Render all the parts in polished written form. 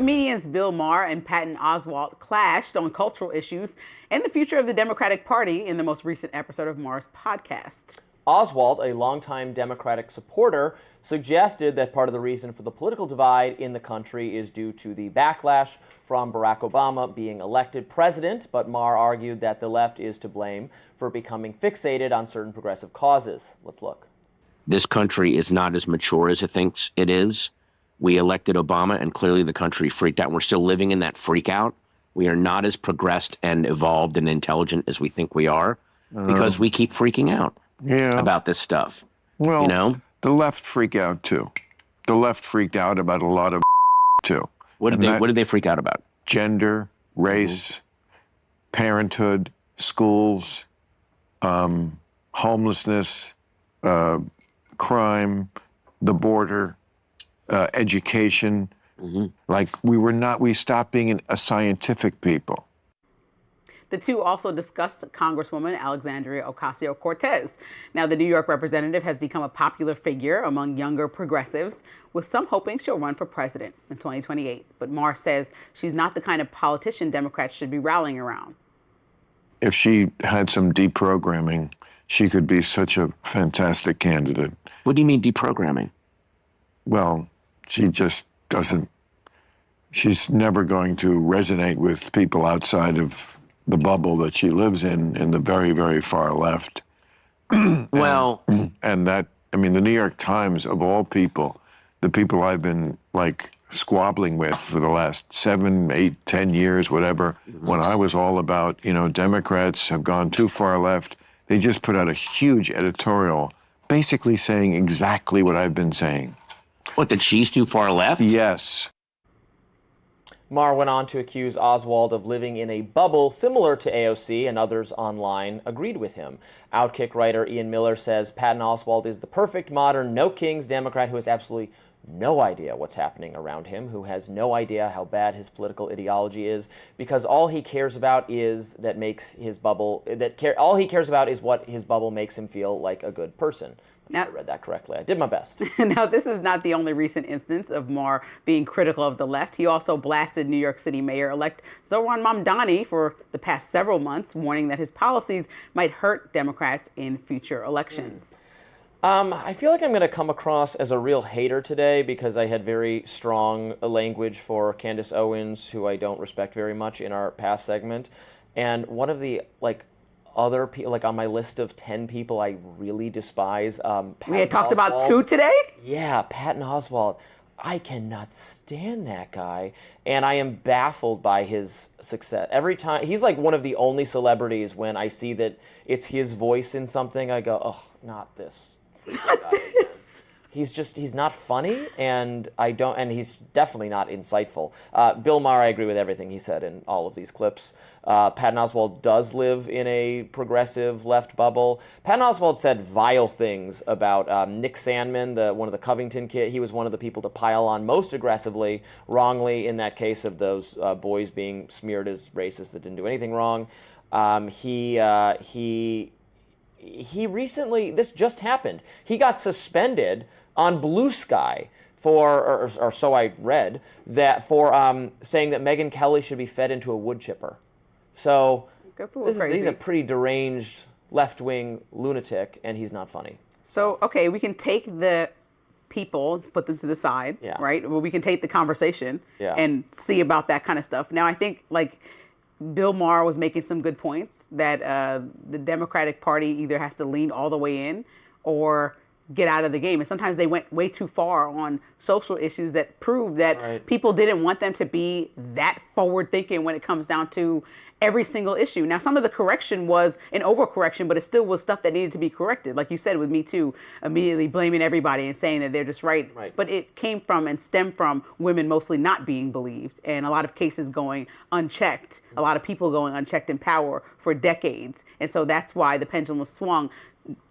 Comedians Bill Maher and Patton Oswalt clashed on cultural issues and the future of the Democratic Party in the most recent episode of Maher's podcast. Oswalt, a longtime Democratic supporter, suggested that part of the reason for the political divide in the country is due to the backlash from Barack Obama being elected president, but Maher argued that the left is to blame for becoming fixated on certain progressive causes. Let's look. This country is not as mature as it thinks it is. We elected Obama, and clearly the country freaked out. We're still living in that freak out. We are not as progressed and evolved and intelligent as we think we are because we keep freaking out. About this stuff. Well, you know? The left freak out too. The left freaked out about a lot of too. What did they freak out about? Gender, race, parenthood, schools, homelessness, crime, the border, education. Like we stopped being a scientific people. The two also discussed Congresswoman Alexandria Ocasio-Cortez. Now, the New York representative has become a popular figure among younger progressives, with some hoping she'll run for president in 2028. But Maher says she's not the kind of politician Democrats should be rallying around. If she had some deprogramming, she could be such a fantastic candidate. What do you mean deprogramming? Well, she just doesn't, she's never going to resonate with people outside of the bubble that she lives in the very, very far left. Well, and that, I mean, the New York Times, of all people, the people I've been like squabbling with for the last 7, 8, 10 years, whatever, when I was all about, Democrats have gone too far left, they just put out a huge editorial basically saying exactly what I've been saying. What, that she's too far left? Yes. Maher went on to accuse Oswalt of living in a bubble similar to AOC, and others online agreed with him. Outkick writer Ian Miller says Patton Oswalt is the perfect modern no kings Democrat who has absolutely no idea what's happening around him, who has no idea how bad his political ideology is, because all he cares about is all he cares about is what his bubble makes him feel like a good person. I read that correctly. I did my best. Now, this is not the only recent instance of Maher being critical of the left. He also blasted New York City Mayor-elect Zohran Mamdani for the past several months, warning that his policies might hurt Democrats in future elections. I feel like I'm going to come across as a real hater today because I had very strong language for Candace Owens, who I don't respect very much, in our past segment. And one of the, other people, on my list of 10 people I really despise. We had talked about 2 today? Yeah, Patton Oswalt. I cannot stand that guy, and I am baffled by his success. Every time, he's like one of the only celebrities when I see that it's his voice in something, I go, oh, not this freaking guy again. He's not funny, and he's definitely not insightful. Bill Maher, I agree with everything he said in all of these clips. Patton Oswalt does live in a progressive left bubble. Patton Oswalt said vile things about Nick Sandman, one of the Covington kids. He was one of the people to pile on most aggressively, wrongly, in that case of those boys being smeared as racist that didn't do anything wrong. He recently, this just happened, he got suspended on Blue Sky or so I read, that for saying that Megyn Kelly should be fed into a wood chipper. So he's a pretty deranged left-wing lunatic, and he's not funny. So, okay, we can take the people, put them to the side, right? Well, we can take the conversation and see about that kind of stuff. Now, I think, Bill Maher was making some good points that the Democratic Party either has to lean all the way in or get out of the game. And sometimes they went way too far on social issues that proved that people didn't want them to be that forward thinking when it comes down to every single issue. Now, some of the correction was an overcorrection, but it still was stuff that needed to be corrected. Like you said with Me Too, immediately blaming everybody and saying that they're just right. But it came from and stemmed from women mostly not being believed, and a lot of cases going unchecked, a lot of people going unchecked in power for decades. And so that's why the pendulum swung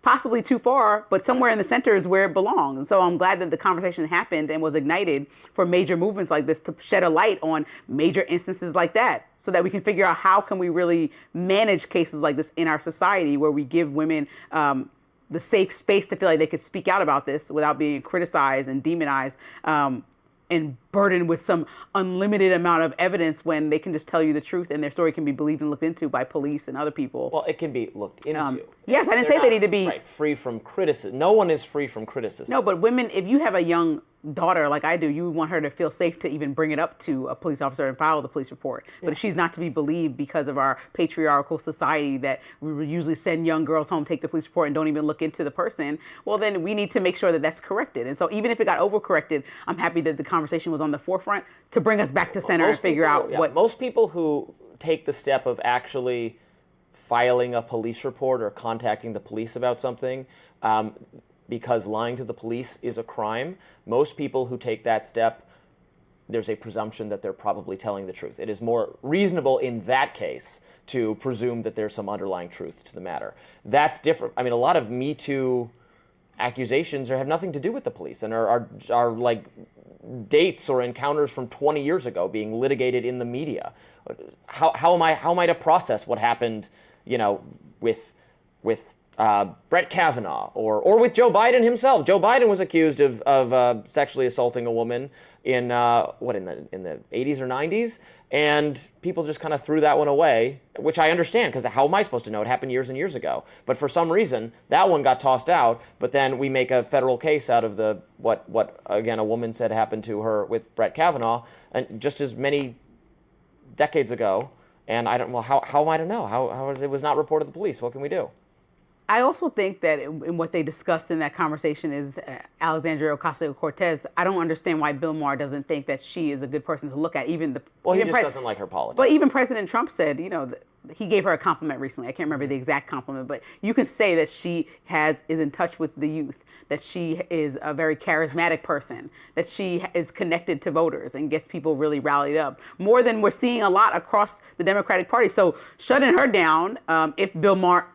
possibly too far, but somewhere in the center is where it belongs. So I'm glad that the conversation happened and was ignited for major movements like this to shed a light on major instances like that, so that we can figure out how can we really manage cases like this in our society, where we give women the safe space to feel like they could speak out about this without being criticized and demonized, and and burdened with some unlimited amount of evidence when they can just tell you the truth and their story can be believed and looked into by police and other people. Well, it can be looked into. Yes, I didn't say they need to be free from criticism. No one is free from criticism. No, but women, if you have a young daughter like I do, you want her to feel safe to even bring it up to a police officer and file the police report. But if she's not to be believed because of our patriarchal society that we usually send young girls home, take the police report, and don't even look into the person, well, then we need to make sure that that's corrected. And so even if it got overcorrected, I'm happy that the conversation was on the forefront to bring us back to center and figure out what... Most people who take the step of actually filing a police report or contacting the police about something, because lying to the police is a crime, most people who take that step, there's a presumption that they're probably telling the truth. It is more reasonable in that case to presume that there's some underlying truth to the matter. That's different. I mean, a lot of Me Too accusations have nothing to do with the police and are like dates or encounters from 20 years ago being litigated in the media. How am I to process what happened, with Brett Kavanaugh or with Joe Biden himself? Joe Biden was accused of sexually assaulting a woman in the 80s or 90s, and people just kind of threw that one away, which I understand, because how am I supposed to know? It happened years and years ago. But for some reason, that one got tossed out, but then we make a federal case out of what again, a woman said happened to her with Brett Kavanaugh, and just as many decades ago, and how am I to know? How it was not reported to the police? What can we do? I also think that in what they discussed in that conversation is Alexandria Ocasio-Cortez. I don't understand why Bill Maher doesn't think that she is a good person to look at. He just doesn't like her politics. But even President Trump said, he gave her a compliment recently. I can't remember the exact compliment, but you can say that she is in touch with the youth, that she is a very charismatic person, that she is connected to voters and gets people really rallied up, more than we're seeing a lot across the Democratic Party. So shutting her down, if Bill Maher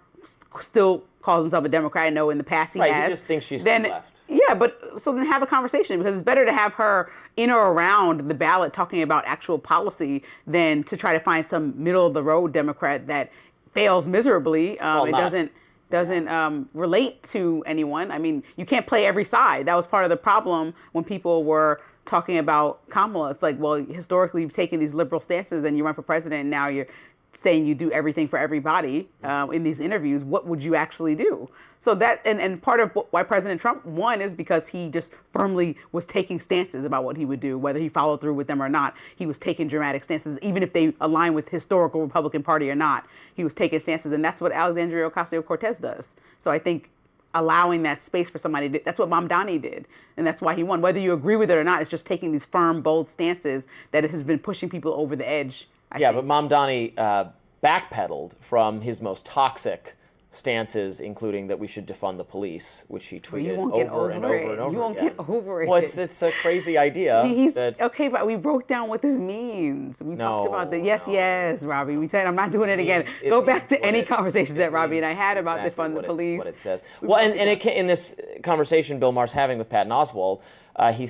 still calls himself a Democrat, I know in the past he has. He just thinks she's too left. Yeah, but so then have a conversation, because it's better to have her in or around the ballot talking about actual policy than to try to find some middle of the road Democrat that fails miserably. It doesn't relate to anyone. I mean, you can't play every side. That was part of the problem when people were talking about Kamala. It's like, well, historically you've taken these liberal stances, then you run for president, and now you're saying you do everything for everybody in these interviews. What would you actually do? So that, and part of why President Trump won is because he just firmly was taking stances about what he would do, whether he followed through with them or not. He was taking dramatic stances, even if they align with historical Republican Party or not. He was taking stances, and that's what Alexandria Ocasio-Cortez does. So I think allowing that space for somebody, that's what Mamdani did, and that's why he won. Whether you agree with it or not, it's just taking these firm, bold stances that has been pushing people over the edge. I think. But Mamdani backpedaled from his most toxic stances, including that we should defund the police, which he tweeted over and over and over. You won't get over it. Well, it's a crazy idea. Okay, but we broke down what this means. We talked about the yes, Robbie. We said I'm not doing it again. Go back to any conversations that Robbie and I had about defund the police. What it says. Well, and in this conversation Bill Maher's having with Patton Oswalt,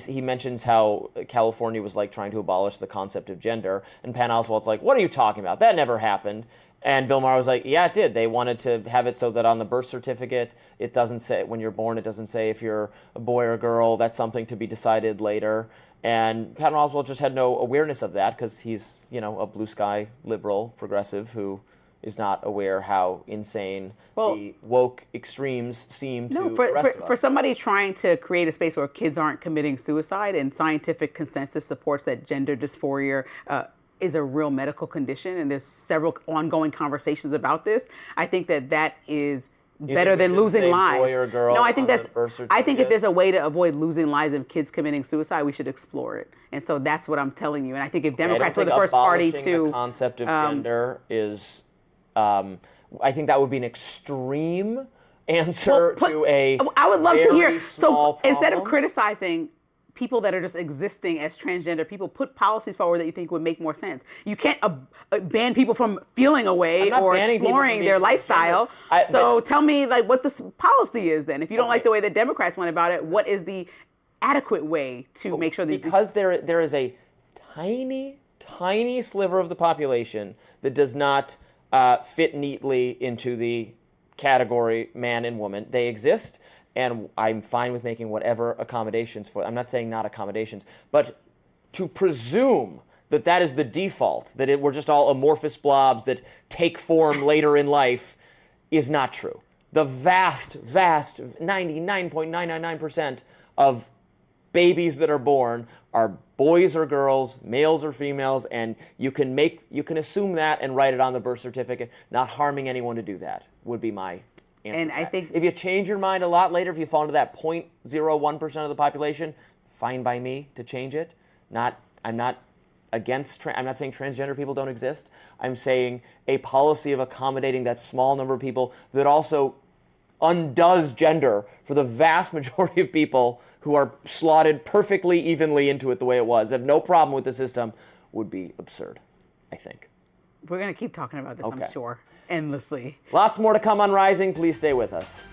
he mentions how California was like trying to abolish the concept of gender, and Patton Oswalt's like, "What are you talking about? That never happened." And Bill Maher was like, yeah, it did. They wanted to have it so that on the birth certificate, it doesn't say, when you're born, it doesn't say if you're a boy or a girl. That's something to be decided later. And Patton Oswalt just had no awareness of that because he's, a blue sky liberal progressive who is not aware how insane the woke extremes seem to the rest of us. For somebody trying to create a space where kids aren't committing suicide, and scientific consensus supports that gender dysphoria is a real medical condition, and there's several ongoing conversations about this. I think that is better than losing lives. Boy or girl no, I think if there's a way to avoid losing lives of kids committing suicide, we should explore it. And so that's what I'm telling you. And I think if Democrats were the first party to the concept of gender is, I think that would be an extreme answer to a I would love to hear. So instead of criticizing people that are just existing as transgender people, put policies forward that you think would make more sense. You can't ban people from feeling a way or exploring their lifestyle. Tell me what this policy is then. If you don't like the way the Democrats went about it, what is the adequate way to make sure that... Because there is a tiny, tiny sliver of the population that does not fit neatly into the category man and woman. They exist, and I'm fine with making whatever accommodations for them. I'm not saying not accommodations, but to presume that that is the default, that we're just all amorphous blobs that take form later in life, is not true. The vast 99.999% of babies that are born are boys or girls, males or females, and you can assume that and write it on the birth certificate. Not harming anyone to do that would be my answer. And I think if you change your mind a lot later, if you fall into that 0.01% of the population, fine by me to change it. I'm not I'm not saying transgender people don't exist. I'm saying a policy of accommodating that small number of people that also undoes gender for the vast majority of people who are slotted perfectly evenly into it the way it was, have no problem with the system, would be absurd, I think. We're going to keep talking about this, I'm sure, endlessly. Lots more to come on Rising. Please stay with us.